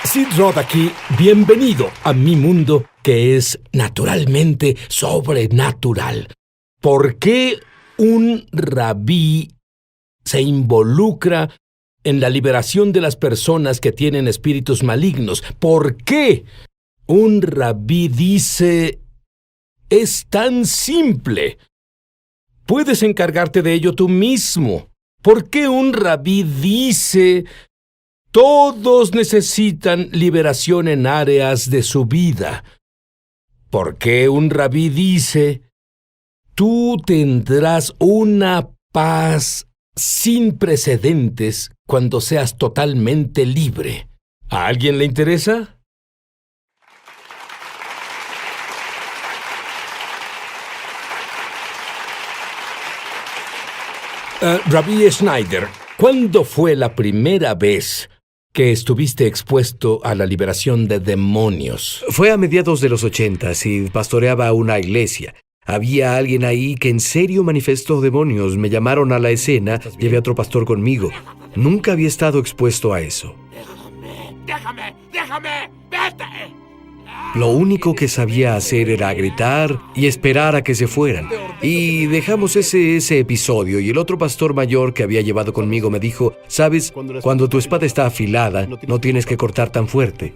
Sid Roth aquí, bienvenido a mi mundo que es naturalmente sobrenatural. ¿Por qué un rabí se involucra en la liberación de las personas que tienen espíritus malignos? ¿Por qué un rabí dice, es tan simple, puedes encargarte de ello tú mismo? ¿Por qué un rabí dice, todos necesitan liberación en áreas de su vida? ¿Por qué un rabí dice, tú tendrás una paz sin precedentes cuando seas totalmente libre? ¿A alguien le interesa? Rabí Schneider, ¿cuándo fue la primera vez que estuviste expuesto a la liberación de demonios? Fue a mediados de los 80 y pastoreaba una iglesia. Había alguien ahí que en serio manifestó demonios. Me llamaron a la escena, llevé a otro pastor conmigo. Nunca había estado expuesto a eso. ¡Déjame! ¡Vete! Lo único que sabía hacer era gritar y esperar a que se fueran. Y dejamos ese episodio y el otro pastor mayor que había llevado conmigo me dijo, ¿sabes? Cuando tu espada está afilada, no tienes que cortar tan fuerte.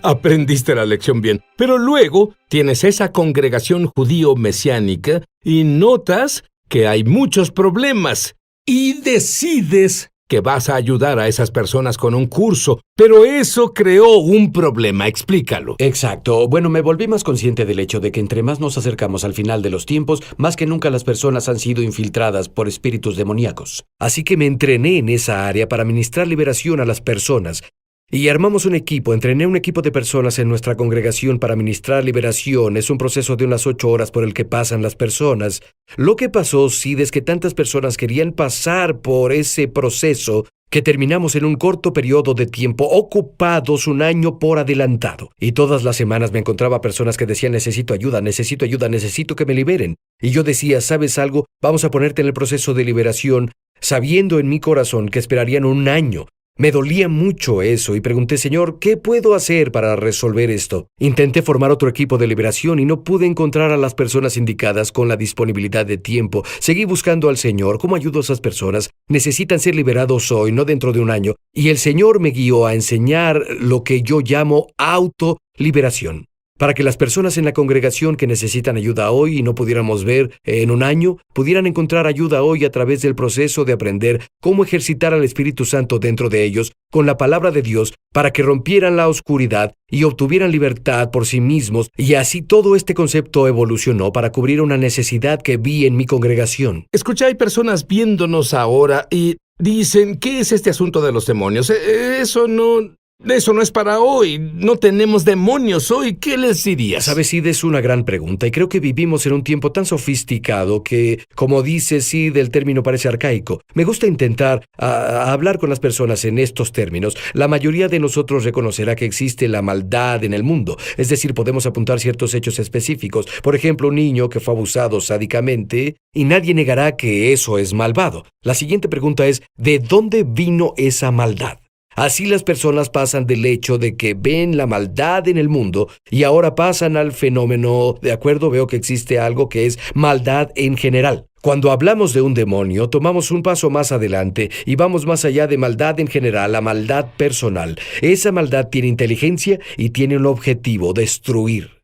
Aprendiste la lección bien. Pero luego tienes esa congregación judío mesiánica y notas que hay muchos problemas y decides que vas a ayudar a esas personas con un curso, pero eso creó un problema. Explícalo. Exacto. Bueno, me volví más consciente del hecho de que entre más nos acercamos al final de los tiempos, más que nunca las personas han sido infiltradas por espíritus demoníacos. Así que me entrené en esa área para ministrar liberación a las personas. Y armamos un equipo, entrené un equipo de personas en nuestra congregación para ministrar liberación. Es un proceso de unas 8 horas por el que pasan las personas. Lo que pasó, Sid, es que tantas personas querían pasar por ese proceso que terminamos en un corto periodo de tiempo, ocupados 1 año por adelantado. Y todas las semanas me encontraba personas que decían, necesito ayuda, necesito que me liberen. Y yo decía, ¿sabes algo? Vamos a ponerte en el proceso de liberación, sabiendo en mi corazón que esperarían 1 año. Me dolía mucho eso y pregunté, Señor, ¿qué puedo hacer para resolver esto? Intenté formar otro equipo de liberación y no pude encontrar a las personas indicadas con la disponibilidad de tiempo. Seguí buscando al Señor. ¿Cómo ayudo a esas personas? Necesitan ser liberados hoy, no dentro de 1 año. Y el Señor me guió a enseñar lo que yo llamo autoliberación. Para que las personas en la congregación que necesitan ayuda hoy y no pudiéramos ver en 1 año, pudieran encontrar ayuda hoy a través del proceso de aprender cómo ejercitar al Espíritu Santo dentro de ellos con la palabra de Dios para que rompieran la oscuridad y obtuvieran libertad por sí mismos. Y así todo este concepto evolucionó para cubrir una necesidad que vi en mi congregación. Escucha, hay personas viéndonos ahora y dicen, ¿qué es este asunto de los demonios? Eso no es para hoy. No tenemos demonios hoy. ¿Qué les dirías? Sabes, Sid, es una gran pregunta y creo que vivimos en un tiempo tan sofisticado que, como dice Sid, el término parece arcaico. Me gusta intentar hablar con las personas en estos términos. La mayoría de nosotros reconocerá que existe la maldad en el mundo. Es decir, podemos apuntar ciertos hechos específicos. Por ejemplo, un niño que fue abusado sádicamente y nadie negará que eso es malvado. La siguiente pregunta es, ¿de dónde vino esa maldad? Así las personas pasan del hecho de que ven la maldad en el mundo y ahora pasan al fenómeno, de acuerdo, veo que existe algo que es maldad en general. Cuando hablamos de un demonio, tomamos un paso más adelante y vamos más allá de maldad en general a maldad personal. Esa maldad tiene inteligencia y tiene un objetivo, destruir.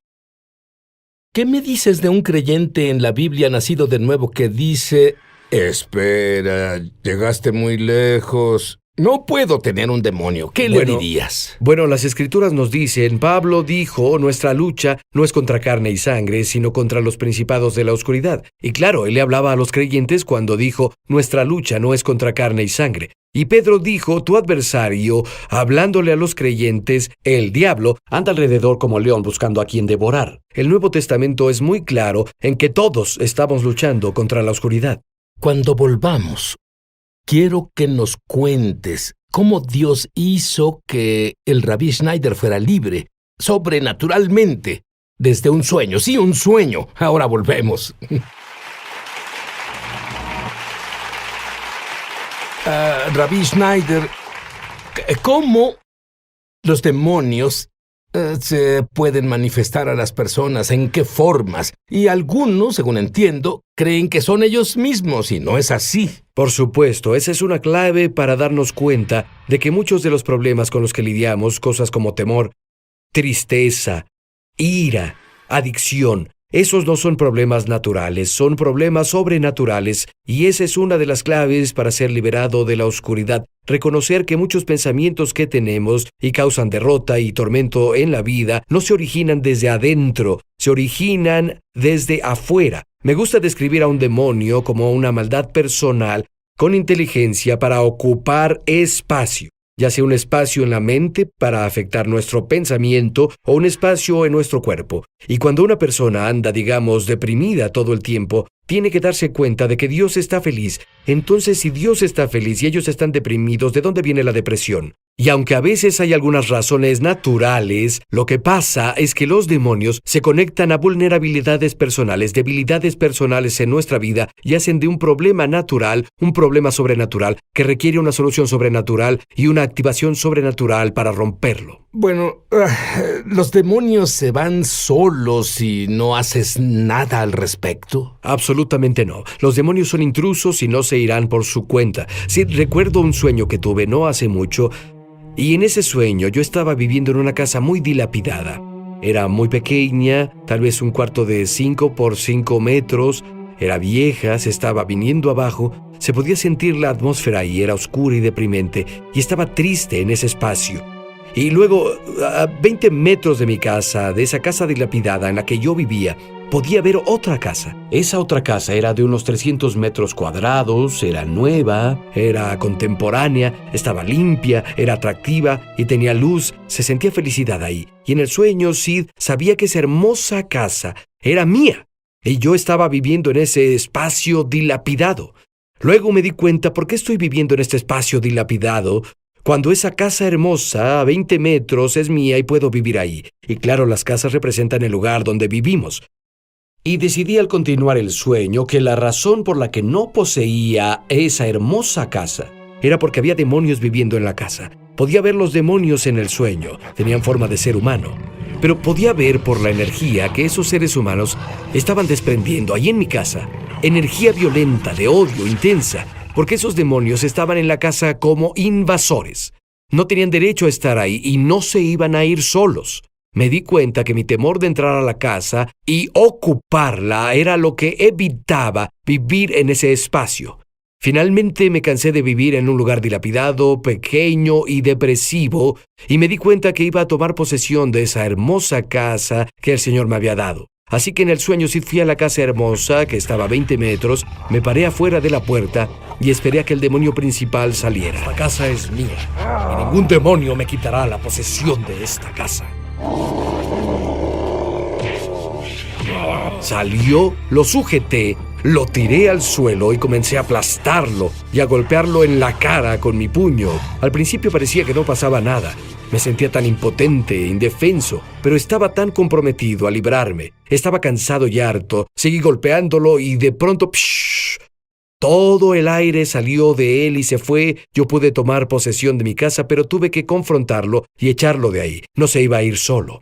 ¿Qué me dices de un creyente en la Biblia nacido de nuevo que dice, espera, llegaste muy lejos? No puedo tener un demonio. ¿Qué le dirías? Bueno, las Escrituras nos dicen, Pablo dijo, nuestra lucha no es contra carne y sangre, sino contra los principados de la oscuridad. Y claro, él le hablaba a los creyentes cuando dijo, nuestra lucha no es contra carne y sangre. Y Pedro dijo, tu adversario, hablándole a los creyentes, el diablo, anda alrededor como león buscando a quien devorar. El Nuevo Testamento es muy claro en que todos estamos luchando contra la oscuridad. Cuando volvamos, quiero que nos cuentes cómo Dios hizo que el Rabí Schneider fuera libre, sobrenaturalmente, desde un sueño. Sí, un sueño. Ahora volvemos. Rabí Schneider, ¿cómo Los demonios se pueden manifestar a las personas, en qué formas, y algunos, según entiendo, creen que son ellos mismos, y no es así. Por supuesto, esa es una clave para darnos cuenta de que muchos de los problemas con los que lidiamos, cosas como temor, tristeza, ira, adicción, esos no son problemas naturales, son problemas sobrenaturales, y esa es una de las claves para ser liberado de la oscuridad. Reconocer que muchos pensamientos que tenemos y causan derrota y tormento en la vida no se originan desde adentro, se originan desde afuera. Me gusta describir a un demonio como una maldad personal con inteligencia para ocupar espacio, ya sea un espacio en la mente para afectar nuestro pensamiento o un espacio en nuestro cuerpo. Y cuando una persona anda, digamos, deprimida todo el tiempo, tiene que darse cuenta de que Dios está feliz. Entonces, si Dios está feliz y ellos están deprimidos, ¿de dónde viene la depresión? Y aunque a veces hay algunas razones naturales, lo que pasa es que los demonios se conectan a vulnerabilidades personales, debilidades personales en nuestra vida y hacen de un problema natural un problema sobrenatural que requiere una solución sobrenatural y una activación sobrenatural para romperlo. Bueno, ¿los demonios se van solos si no haces nada al respecto? Absolutamente no. Los demonios son intrusos y no se irán por su cuenta. Sí, recuerdo un sueño que tuve no hace mucho, y en ese sueño yo estaba viviendo en una casa muy dilapidada. Era muy pequeña, tal vez un cuarto de 5 por 5 metros, era vieja, se estaba viniendo abajo, se podía sentir la atmósfera y era oscura y deprimente, y estaba triste en ese espacio. Y luego, a 20 metros de mi casa, de esa casa dilapidada en la que yo vivía, podía ver otra casa. Esa otra casa era de unos 300 metros cuadrados, era nueva, era contemporánea, estaba limpia, era atractiva y tenía luz. Se sentía felicidad ahí. Y en el sueño, Sid sabía que esa hermosa casa era mía. Y yo estaba viviendo en ese espacio dilapidado. Luego me di cuenta por qué estoy viviendo en este espacio dilapidado, cuando esa casa hermosa a 20 metros es mía y puedo vivir ahí. Y claro, las casas representan el lugar donde vivimos. Y decidí al continuar el sueño que la razón por la que no poseía esa hermosa casa era porque había demonios viviendo en la casa. Podía ver los demonios en el sueño, tenían forma de ser humano. Pero podía ver por la energía que esos seres humanos estaban desprendiendo ahí en mi casa. Energía violenta, de odio, intensa. Porque esos demonios estaban en la casa como invasores. No tenían derecho a estar ahí y no se iban a ir solos. Me di cuenta que mi temor de entrar a la casa y ocuparla era lo que evitaba vivir en ese espacio. Finalmente me cansé de vivir en un lugar dilapidado, pequeño y depresivo, y me di cuenta que iba a tomar posesión de esa hermosa casa que el Señor me había dado. Así que en el sueño sí fui a la casa hermosa, que estaba a 20 metros, me paré afuera de la puerta y esperé a que el demonio principal saliera. Esta casa es mía, y ningún demonio me quitará la posesión de esta casa. Salió, lo sujeté, lo tiré al suelo y comencé a aplastarlo y a golpearlo en la cara con mi puño. Al principio parecía que no pasaba nada. Me sentía tan impotente, indefenso, pero estaba tan comprometido a librarme. Estaba cansado y harto. Seguí golpeándolo y de pronto, todo el aire salió de él y se fue. Yo pude tomar posesión de mi casa, pero tuve que confrontarlo y echarlo de ahí. No se iba a ir solo.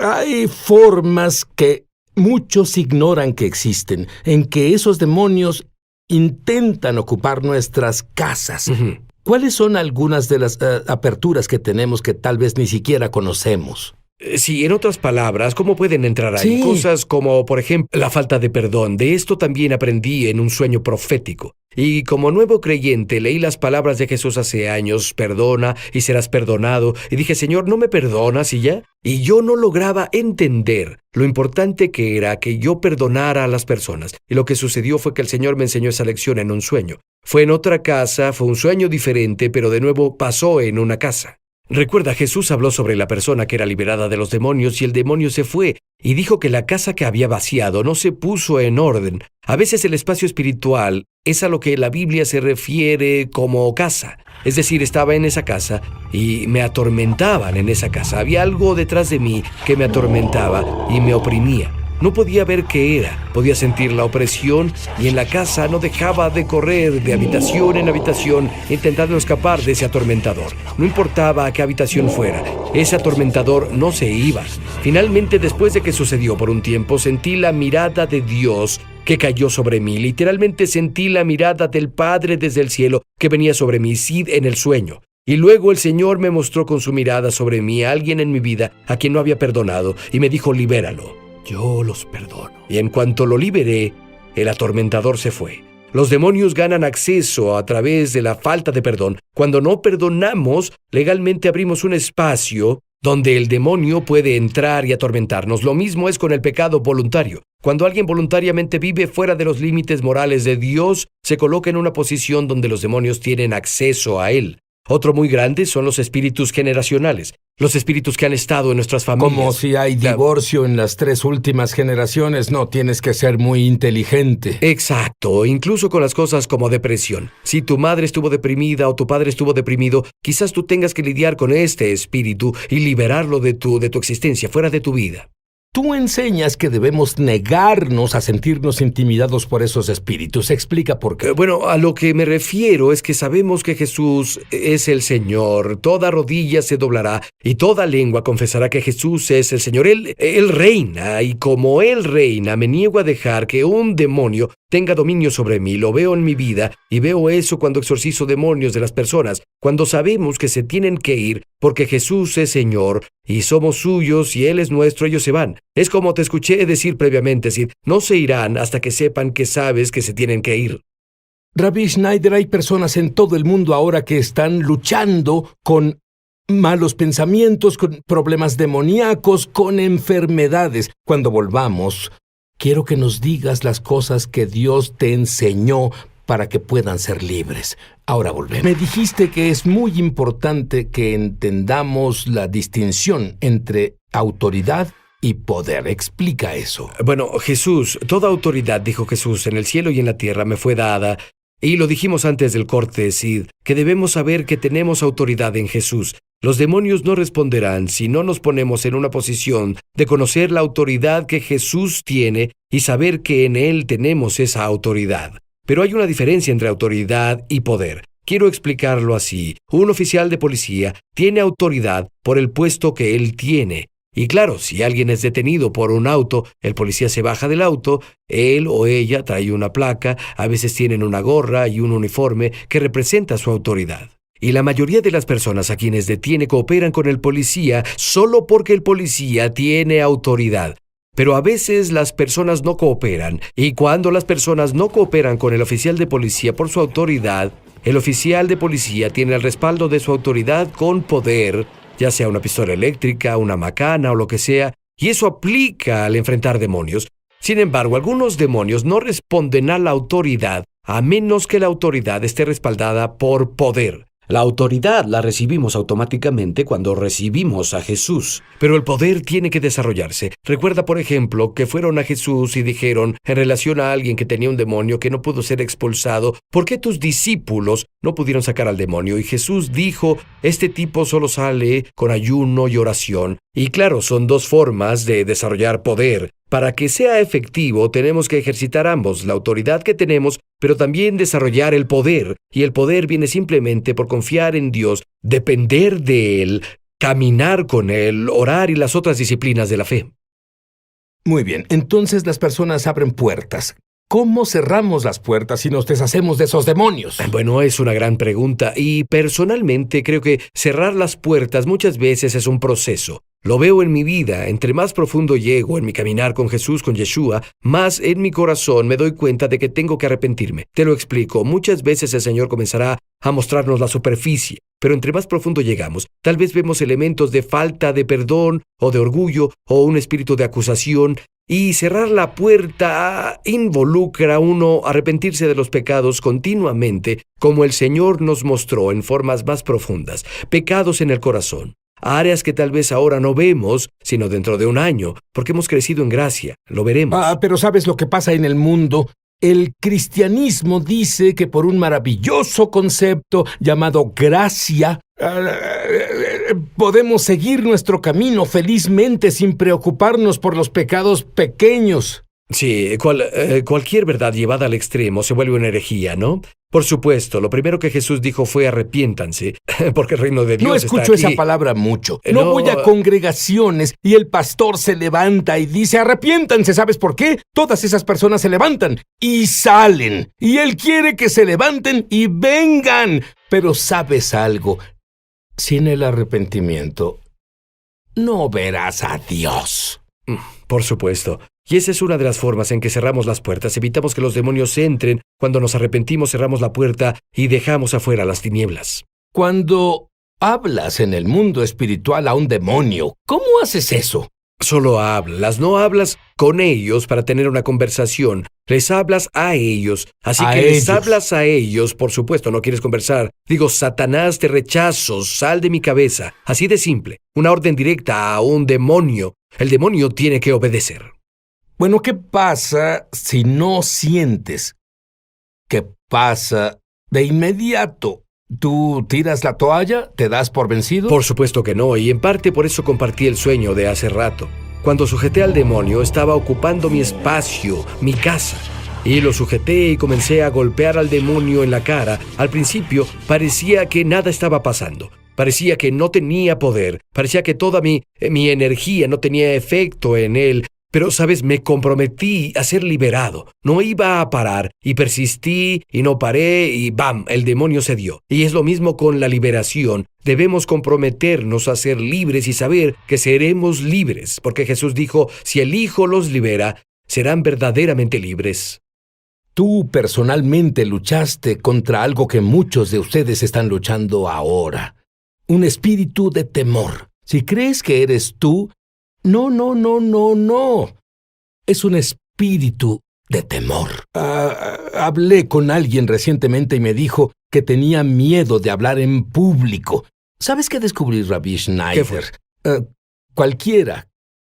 Hay formas que muchos ignoran que existen, en que esos demonios intentan ocupar nuestras casas. Ujú. ¿Cuáles son algunas de las aperturas que tenemos que tal vez ni siquiera conocemos? Sí, en otras palabras, ¿cómo pueden entrar ahí? Sí. Cosas como, por ejemplo, la falta de perdón. De esto también aprendí en un sueño profético. Y como nuevo creyente, leí las palabras de Jesús hace años: perdona y serás perdonado. Y dije, Señor, ¿no me perdonas y ya? Y yo no lograba entender lo importante que era que yo perdonara a las personas. Y lo que sucedió fue que el Señor me enseñó esa lección en un sueño. Fue en otra casa, fue un sueño diferente, pero de nuevo pasó en una casa. Recuerda, Jesús habló sobre la persona que era liberada de los demonios y el demonio se fue, y dijo que la casa que había vaciado no se puso en orden. A veces el espacio espiritual es a lo que la Biblia se refiere como casa. Es decir, estaba en esa casa y me atormentaban en esa casa. Había algo detrás de mí que me atormentaba y me oprimía. No podía ver qué era, podía sentir la opresión y en la casa no dejaba de correr de habitación en habitación intentando escapar de ese atormentador. No importaba a qué habitación fuera, ese atormentador no se iba. Finalmente, después de que sucedió por un tiempo, sentí la mirada de Dios que cayó sobre mí. Literalmente sentí la mirada del Padre desde el cielo que venía sobre mí, Sid, en el sueño. Y luego el Señor me mostró con su mirada sobre mí a alguien en mi vida a quien no había perdonado y me dijo: libéralo. Yo los perdono. Y en cuanto lo liberé, el atormentador se fue. Los demonios ganan acceso a través de la falta de perdón. Cuando no perdonamos, legalmente abrimos un espacio donde el demonio puede entrar y atormentarnos. Lo mismo es con el pecado voluntario. Cuando alguien voluntariamente vive fuera de los límites morales de Dios, se coloca en una posición donde los demonios tienen acceso a él. Otro muy grande son los espíritus generacionales, los espíritus que han estado en nuestras familias. Como si hay divorcio en las 3 últimas generaciones, no, tienes que ser muy inteligente. Exacto, incluso con las cosas como depresión. Si tu madre estuvo deprimida o tu padre estuvo deprimido, quizás tú tengas que lidiar con este espíritu y liberarlo de tu existencia, fuera de tu vida. Tú enseñas que debemos negarnos a sentirnos intimidados por esos espíritus. Explica por qué. Bueno, a lo que me refiero es que sabemos que Jesús es el Señor. Toda rodilla se doblará y toda lengua confesará que Jesús es el Señor. Él reina, y como Él reina, me niego a dejar que un demonio tenga dominio sobre mí. Lo veo en mi vida y veo eso cuando exorcizo demonios de las personas, cuando sabemos que se tienen que ir porque Jesús es Señor y somos suyos y Él es nuestro, ellos se van. Es como te escuché decir previamente, Sid, no se irán hasta que sepan que sabes que se tienen que ir. Rabbi Schneider, hay personas en todo el mundo ahora que están luchando con malos pensamientos, con problemas demoníacos, con enfermedades. Cuando volvamos, quiero que nos digas las cosas que Dios te enseñó para que puedan ser libres. Ahora volvemos. Me dijiste que es muy importante que entendamos la distinción entre autoridad y poder. Explica eso. Bueno, Jesús, toda autoridad, dijo Jesús, en el cielo y en la tierra me fue dada. Y lo dijimos antes del corte, Sid, que debemos saber que tenemos autoridad en Jesús. Los demonios no responderán si no nos ponemos en una posición de conocer la autoridad que Jesús tiene y saber que en Él tenemos esa autoridad. Pero hay una diferencia entre autoridad y poder. Quiero explicarlo así. Un oficial de policía tiene autoridad por el puesto que él tiene. Y claro, si alguien es detenido por un auto, el policía se baja del auto, él o ella trae una placa, a veces tienen una gorra y un uniforme que representa su autoridad. Y la mayoría de las personas a quienes detiene cooperan con el policía solo porque el policía tiene autoridad. Pero a veces las personas no cooperan, y cuando las personas no cooperan con el oficial de policía por su autoridad, el oficial de policía tiene el respaldo de su autoridad con poder, ya sea una pistola eléctrica, una macana o lo que sea, y eso aplica al enfrentar demonios. Sin embargo, algunos demonios no responden a la autoridad a menos que la autoridad esté respaldada por poder. La autoridad la recibimos automáticamente cuando recibimos a Jesús, pero el poder tiene que desarrollarse. Recuerda, por ejemplo, que fueron a Jesús y dijeron, en relación a alguien que tenía un demonio que no pudo ser expulsado, ¿por qué tus discípulos no pudieron sacar al demonio? Y Jesús dijo, este tipo solo sale con ayuno y oración. Y claro, son dos formas de desarrollar poder. Para que sea efectivo, tenemos que ejercitar ambos, la autoridad que tenemos, pero también desarrollar el poder. Y el poder viene simplemente por confiar en Dios, depender de Él, caminar con Él, orar y las otras disciplinas de la fe. Muy bien, entonces las personas abren puertas. ¿Cómo cerramos las puertas y nos deshacemos de esos demonios? Bueno, es una gran pregunta y personalmente creo que cerrar las puertas muchas veces es un proceso. Lo veo en mi vida, entre más profundo llego en mi caminar con Jesús, con Yeshua, más en mi corazón me doy cuenta de que tengo que arrepentirme. Te lo explico, muchas veces el Señor comenzará a mostrarnos la superficie, pero entre más profundo llegamos, tal vez vemos elementos de falta de perdón o de orgullo o un espíritu de acusación. Y cerrar la puerta involucra a uno arrepentirse de los pecados continuamente, como el Señor nos mostró en formas más profundas. Pecados en el corazón. Áreas que tal vez ahora no vemos, sino dentro de un año, porque hemos crecido en gracia. Lo veremos. Pero ¿sabes lo que pasa en el mundo? El cristianismo dice que por un maravilloso concepto llamado gracia, Podemos seguir nuestro camino felizmente sin preocuparnos por los pecados pequeños. Sí, cualquier verdad llevada al extremo se vuelve una herejía, ¿no? Por supuesto, lo primero que Jesús dijo fue arrepiéntanse, porque el reino de Dios No está escucho aquí. esa palabra mucho. No. No voy a congregaciones y el pastor se levanta y dice arrepiéntanse. ¿Sabes por qué? Todas esas personas se levantan y salen. Y él quiere que se levanten y vengan. Pero ¿sabes algo? Sin el arrepentimiento, no verás a Dios. Por supuesto. Y esa es una de las formas en que cerramos las puertas. Evitamos que los demonios entren. Cuando nos arrepentimos, cerramos la puerta y dejamos afuera las tinieblas. Cuando hablas en el mundo espiritual a un demonio, ¿cómo haces eso? Solo hablas, no hablas con ellos para tener una conversación. Les hablas a ellos. Así A que les ellos. hablas a ellos, por supuesto, no quieres conversar. Digo, Satanás, te rechazo, sal de mi cabeza. Así de simple. Una orden directa a un demonio. El demonio tiene que obedecer. Bueno, ¿qué pasa si no sientes? ¿Qué pasa de inmediato? ¿Tú tiras la toalla? ¿Te das por vencido? Por supuesto que no, y en parte por eso compartí el sueño de hace rato. Cuando sujeté al demonio, estaba ocupando mi espacio, mi casa. Y lo sujeté y comencé a golpear al demonio en la cara. Al principio parecía que nada estaba pasando. Parecía que no tenía poder. Parecía que toda mi energía no tenía efecto en él. Pero, ¿sabes? Me comprometí a ser liberado. No iba a parar, y persistí, y no paré, y ¡bam! El demonio cedió. Y es lo mismo con la liberación. Debemos comprometernos a ser libres y saber que seremos libres, porque Jesús dijo, si el Hijo los libera, serán verdaderamente libres. Tú personalmente luchaste contra algo que muchos de ustedes están luchando ahora. Un espíritu de temor. Si crees que eres tú, no. Es un espíritu de temor. Hablé con alguien recientemente y me dijo que tenía miedo de hablar en público. ¿Sabes qué descubrí, Rabbi Schneider? ¿Qué fue? Cualquiera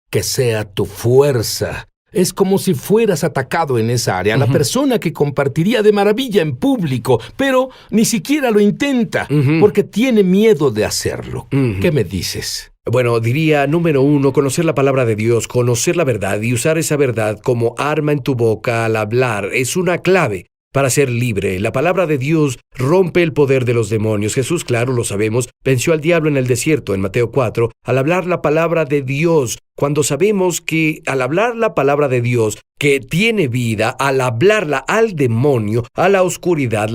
que sea tu fuerza, es como si fueras atacado en esa área. La persona que compartiría de maravilla en público, pero ni siquiera lo intenta, porque tiene miedo de hacerlo. ¿Qué me dices? Bueno, diría, número 1, conocer la palabra de Dios, conocer la verdad y usar esa verdad como arma en tu boca al hablar es una clave para ser libre. La palabra de Dios rompe el poder de los demonios. Jesús, claro, lo sabemos, venció al diablo en el desierto, en Mateo 4, al hablar la palabra de Dios. Cuando sabemos que al hablar la palabra de Dios, que tiene vida, al hablarla al demonio, a la oscuridad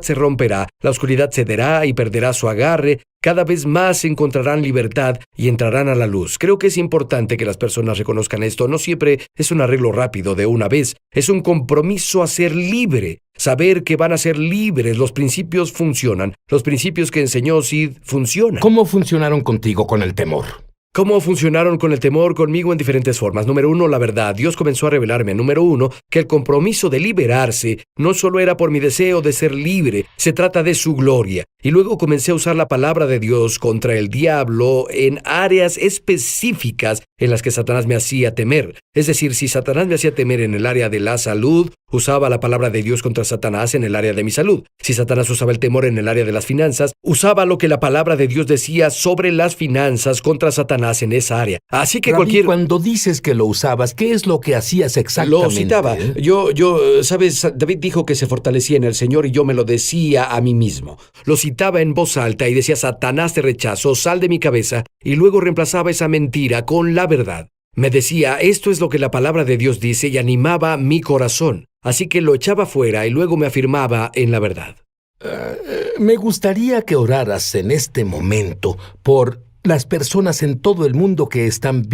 se romperá, la oscuridad cederá y perderá su agarre. Cada vez más encontrarán libertad y entrarán a la luz. Creo que es importante que las personas reconozcan esto. No siempre es un arreglo rápido de una vez. Es un compromiso a ser libre. Saber que van a ser libres. Los principios funcionan. Los principios que enseñó Sid funcionan. ¿Cómo funcionaron contigo con el temor? ¿Cómo funcionaron con el temor conmigo en diferentes formas? Número 1, la verdad. Dios comenzó a revelarme, número 1, que el compromiso de liberarse no solo era por mi deseo de ser libre, se trata de su gloria. Y luego comencé a usar la palabra de Dios contra el diablo en áreas específicas en las que Satanás me hacía temer. Es decir, si Satanás me hacía temer en el área de la salud, usaba la palabra de Dios contra Satanás en el área de mi salud. Si Satanás usaba el temor en el área de las finanzas, usaba lo que la palabra de Dios decía sobre las finanzas contra Satanás en esa área. Así que Rabí, cuando dices que lo usabas, ¿qué es lo que hacías exactamente? Lo citaba. ¿Sabes? David dijo que se fortalecía en el Señor y yo me lo decía a mí mismo. Lo citaba en voz alta y decía, Satanás te rechazo, sal de mi cabeza, y luego reemplazaba esa mentira con la verdad. Me decía, esto es lo que la palabra de Dios dice y animaba mi corazón. Así que lo echaba fuera y luego me afirmaba en la verdad. Me gustaría que oraras en este momento por las personas en todo el mundo que están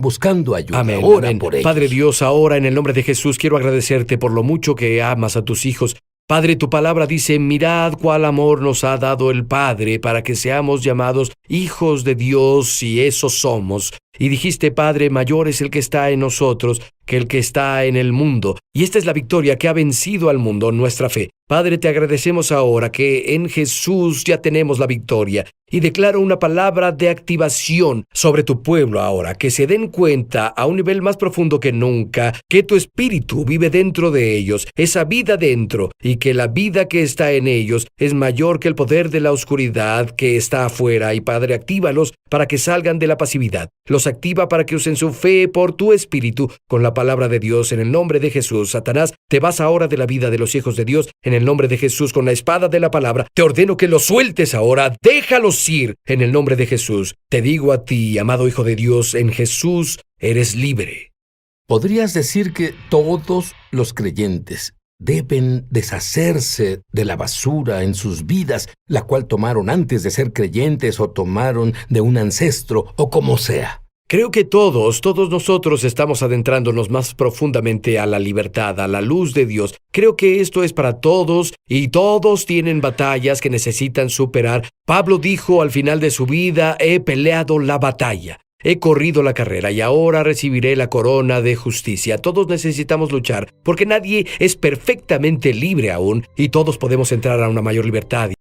buscando ayuda. Amén, Ora amén. por ellos. Padre Dios, ahora en el nombre de Jesús quiero agradecerte por lo mucho que amas a tus hijos. Padre, tu palabra dice, mirad cuál amor nos ha dado el Padre para que seamos llamados hijos de Dios, y eso somos. y dijiste, Padre, mayor es el que está en nosotros que el que está en el mundo. Y esta es la victoria que ha vencido al mundo, nuestra fe. Padre, te agradecemos ahora que en Jesús ya tenemos la victoria. Y declaro una palabra de activación sobre tu pueblo ahora, que se den cuenta a un nivel más profundo que nunca, que tu espíritu vive dentro de ellos, esa vida dentro, y que la vida que está en ellos es mayor que el poder de la oscuridad que está afuera. Y Padre, actívalos para que salgan de la pasividad. Los activa para que usen su fe por tu espíritu con la palabra de Dios en el nombre de Jesús. Satanás, te vas ahora de la vida de los hijos de Dios en el nombre de Jesús con la espada de la palabra. Te ordeno que los sueltes ahora, déjalos ir en el nombre de Jesús. Te digo a ti, amado hijo de Dios, en Jesús eres libre. ¿Podrías decir que todos los creyentes deben deshacerse de la basura en sus vidas, la cual tomaron antes de ser creyentes o tomaron de un ancestro o como sea? Creo que todos nosotros estamos adentrándonos más profundamente a la libertad, a la luz de Dios. Creo que esto es para todos y todos tienen batallas que necesitan superar. Pablo dijo al final de su vida, he peleado la batalla. He corrido la carrera y ahora recibiré la corona de justicia. Todos necesitamos luchar porque nadie es perfectamente libre aún y todos podemos entrar a una mayor libertad.